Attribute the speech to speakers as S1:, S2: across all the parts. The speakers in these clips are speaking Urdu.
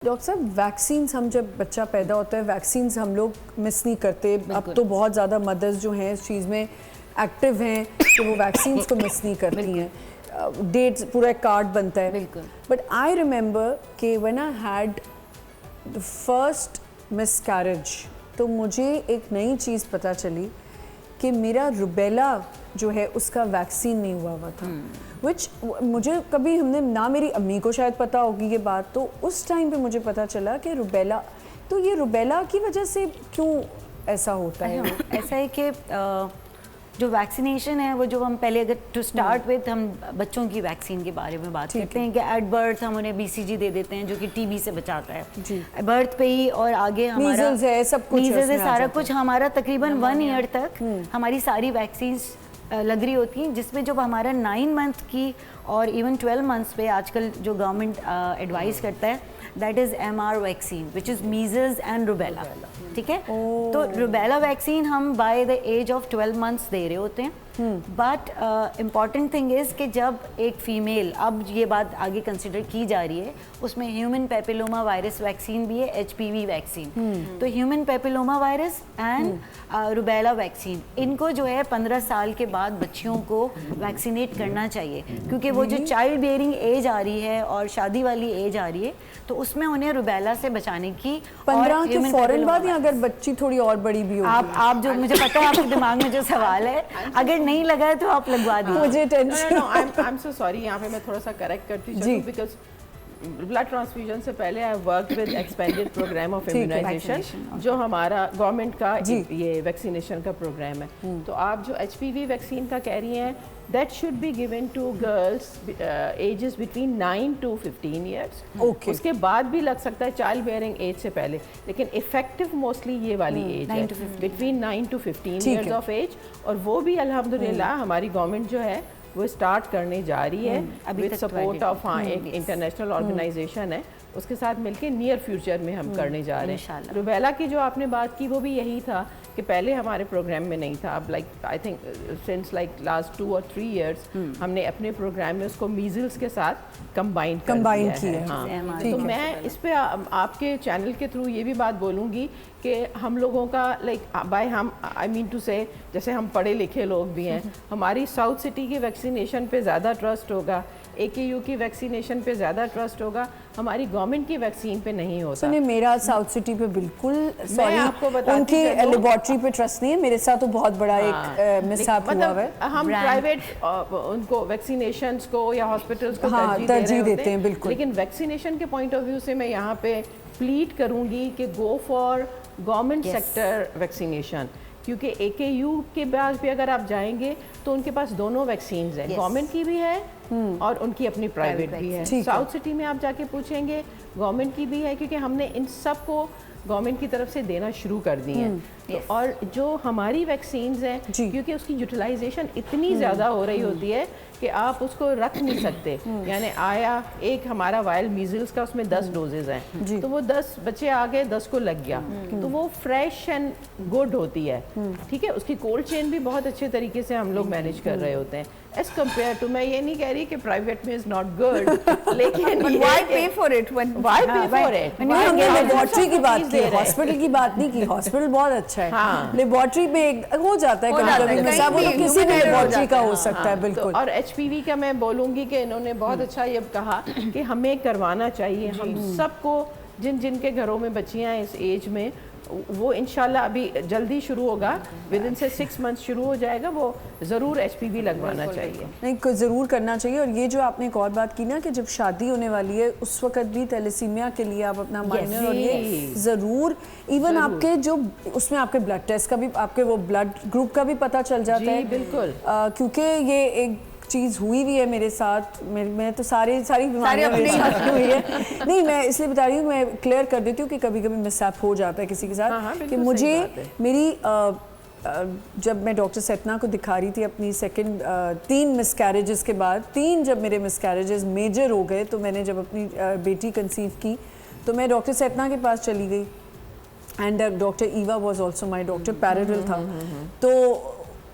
S1: ڈاکٹر صاحب ویکسینز ہم جب بچہ پیدا ہوتا ہے ویکسینز ہم لوگ مس نہیں کرتے. اب تو بہت زیادہ مدرز جو ہیں اس چیز میں ایکٹیو ہیں کہ وہ ویکسینز کو مس نہیں کرتی ہیں. ڈیٹ پورا ایک کارڈ بنتا ہے. بٹ آئی ریممبر کہ when I had the first miss carriage تو مجھے ایک نئی چیز پتہ چلی کہ میرا روبیلا جو ہے اس کا ویکسین نہیں ہوا تھا. وچ مجھے کبھی ہم نے نہ میری امی کو شاید پتہ ہوگی یہ بات, تو اس ٹائم پہ مجھے پتہ چلا کہ روبیلا, تو یہ روبیلا کی وجہ سے کیوں ایسا ہوتا ہے؟
S2: ایسا ہے کہ جو ویکسینیشن ہے وہ جو ہم پہلے اگر ٹو اسٹارٹ وتھ ہم بچوں کی ویکسین کے بارے میں بات کرتے ہیں کہ ایٹ برتھ ہم انہیں BCG دے دیتے ہیں جو کہ TB سے بچاتا ہے برتھ پہ ہی, اور آگے ہمارا
S1: میزلز ہے, سب کچھ
S2: میزلز ہے, سارا کچھ ہمارا تقریباً 1 ایئر تک ہماری ساری ویکسینز لگ رہی ہوتی ہیں, جس میں جب ہمارا 9 منتھ کی اور ایون 12 منتھس پہ آج کل جو گورنمنٹ ایڈوائز کرتا ہے that is MR vaccine which is measles and rubella. ٹھیک ہے, تو روبیلا ویکسین ہم by the age of 12 months دے رہے ہوتے ہیں. بٹ امپورٹنٹ تھنگ از کہ جب ایک فیمیل, اب یہ بات آگے کنسیڈر کی جا رہی ہے, اس میں ہیومن پیپیلوما وائرس ویکسین بھی ہے, HPV ویکسین. تو human papilloma virus and rubella vaccine, ان کو جو ہے 15 سال کے بعد بچیوں کو ویکسینیٹ کرنا چاہیے, کیونکہ وہ جو چائلڈ بیئرنگ ایج آ رہی ہے اور شادی والی ایج آ رہی ہے تو اس میں انہیں روبیلا سے بچانے کی
S1: 15 کے فوراً بعد, یا اگر بچی تھوڑی اور بڑی بھی ہوگی.
S2: آپ جو مجھے پتا ہے آپ کے دماغ میں جو سوال ہے, اگر نہیں لگا ہے تو آپ لگوا دیجیے.
S1: مجھے ٹینشن,
S3: I'm so sorry, یہاں پہ میں تھوڑا سا کریکٹ کرتی چلوں, بیکاز بلڈ ٹرانسفیوژن سے پہلے I work with expanded program of immunization جو ہمارا گورنمنٹ کا یہ ویکسینیشن کا پروگرام ہے. تو آپ جو HPV ویکسین کا کہہ رہی ہیں that should be given to girls ages between 9 to 15 years. اس کے بعد بھی لگ سکتا ہے چائلڈ بیئرنگ ایج سے پہلے, لیکن افیکٹو موسٹلی یہ والی ایج ہے between 9 to 15 years of age. اور وہ بھی الحمدللہ ہماری گورنمنٹ جو ہے وہ اسٹارٹ کرنے جا رہی ہے ود سپورٹ آف ایک انٹرنیشنل آرگنائزیشن ہے, اس کے ساتھ مل کے نیئر فیوچر میں ہم کرنے جا رہے ہیں. روبیلا کی جو آپ نے بات کی وہ بھی یہی تھا کہ پہلے ہمارے پروگرام میں نہیں تھا. اب like I think since like last 2 or 3 years ہم نے اپنے پروگرام میں اس کو میزلس کے ساتھ کمبائن کیا ہے. ہاں, تو میں اس پہ آپ کے چینل کے تھرو یہ بھی بات بولوں گی کہ ہم لوگوں کا لائک بائی ہم آئی مین ٹو سے جیسے ہم پڑھے لکھے لوگ بھی ہیں, ہماری ساؤتھ سٹی کی ویکسینیشن پہ زیادہ ٹرسٹ ہوگا, AKU کی ویکسینیشن پہ زیادہ ٹرسٹ ہوگا, ہماری گورنمنٹ کی ویکسین پہ نہیں ہوتا.
S1: سنیں میرا ساؤتھ سٹی پہ بالکل سوری ان کی لیبارٹری پہ ٹرسٹ نہیں ہے, میرے ساتھ تو بہت بڑا ایک مس ہیپ ہوا ہے.
S3: ہم پرائیویٹ ان کو ویکسینیشنز کو یا ہاسپٹلس کو ترجیح دیتے ہیں بالکل, لیکن ویکسینیشن کے پوائنٹ آف ویو سے میں یہاں پہ پلیڈ کروں گی کہ go for government sector vaccination, کیونکہ AKU کے بعد بھی اگر آپ جائیں گے تو ان کے پاس دونوں ویکسینز ہیں, گورنمنٹ کی بھی ہے اور ان کی اپنی پرائیویٹ بھی ہے. ساؤتھ سٹی میں آپ جا کے پوچھیں گے گورنمنٹ کی بھی ہے, کیونکہ ہم نے ان سب کو گورنمنٹ کی طرف سے دینا شروع کر دی ہیں. اور جو ہماری ویکسینز ہیں کیونکہ اس کی یوٹیلائزیشن اتنی زیادہ ہو رہی ہوتی ہے کہ آپ اس کو رکھ نہیں سکتے. یعنی آیا ایک ہمارا وائل میزلس کا اس میں 10 ڈوزز ہیں, تو وہ 10 بچے آ گئے, 10 کو لگ گیا, تو وہ فریش اینڈ گڈ ہوتی ہے. ٹھیک ہے, اس کی کولڈ چین بھی بہت اچھے طریقے سے ہم لوگ مینیج کر رہے ہوتے ہیں ایز کمپیئر ٹو, میں یہ نہیں کہہ رہی کہ پرائیویٹ میں از ناٹ گڈ, لیکن
S2: why pay for it,
S3: why pay for it.
S1: ہم نے لیبارٹری کی بات کی, ہاسپٹل کی بات نہیں کی. ہاسپٹل بہت اچھا ہے, لیبارٹری پہ ہو جاتا ہے کبھی کبھی مثلا, وہ کسی بھی لیبارٹری کا ہو سکتا ہے بالکل.
S3: اور HPV کا میں بولوں گی کہ انہوں نے بہت اچھا یہ کہا کہ ہمیں کروانا چاہیے. ہم سب کو جن کے گھروں میں بچیاں ہیں اس ایج میں, وہ انشاءاللہ ابھی جلدی شروع ہوگا, ود ان سے 6 months شروع ہو جائے گا, وہ ضرور HPV لگوانا چاہیے.
S1: نہیں, ضرور کرنا چاہیے. اور یہ جو آپ نے ایک اور بات کی نا کہ جب شادی ہونے والی ہے اس وقت بھی تیلیسیمیا کے لیے آپ اپنا مائنر, اور یہ ضرور ایون آپ کے جو اس میں آپ کے بلڈ ٹیسٹ کا بھی, آپ کے وہ بلڈ گروپ کا بھی پتہ چل جاتا ہے.
S3: بالکل,
S1: کیونکہ یہ ایک چیز ہوئی بھی ہے میرے ساتھ, میں تو ساری بیماریاں میرے ساتھ ہوئی ہے. نہیں, میں اس لیے بتا رہی ہوں, میں کلیئر کر دیتی ہوں کہ کبھی کبھی مس ہیپ ہو جاتا ہے کسی کے ساتھ. کہ مجھے میری جب میں ڈاکٹر سیتنا کو دکھا رہی تھی اپنی سیکنڈ 3 مس کیریجز کے بعد, 3 جب میرے مس کیریجز میجر ہو گئے, تو میں نے جب اپنی بیٹی کنسیو کی تو میں ڈاکٹر سیتنا کے پاس چلی گئی, and doctor Eva was also my doctor, پیرڈل تھا. تو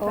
S1: I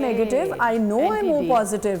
S1: negative, I know I am O positive,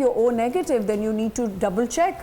S1: you're O negative, then you need to double check।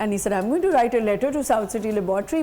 S1: and he said I'm going to write a letter to South City Laboratory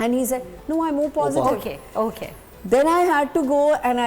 S1: And he said no I'm O positive।
S2: Okay।
S1: Then I had to go and I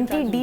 S2: NT-D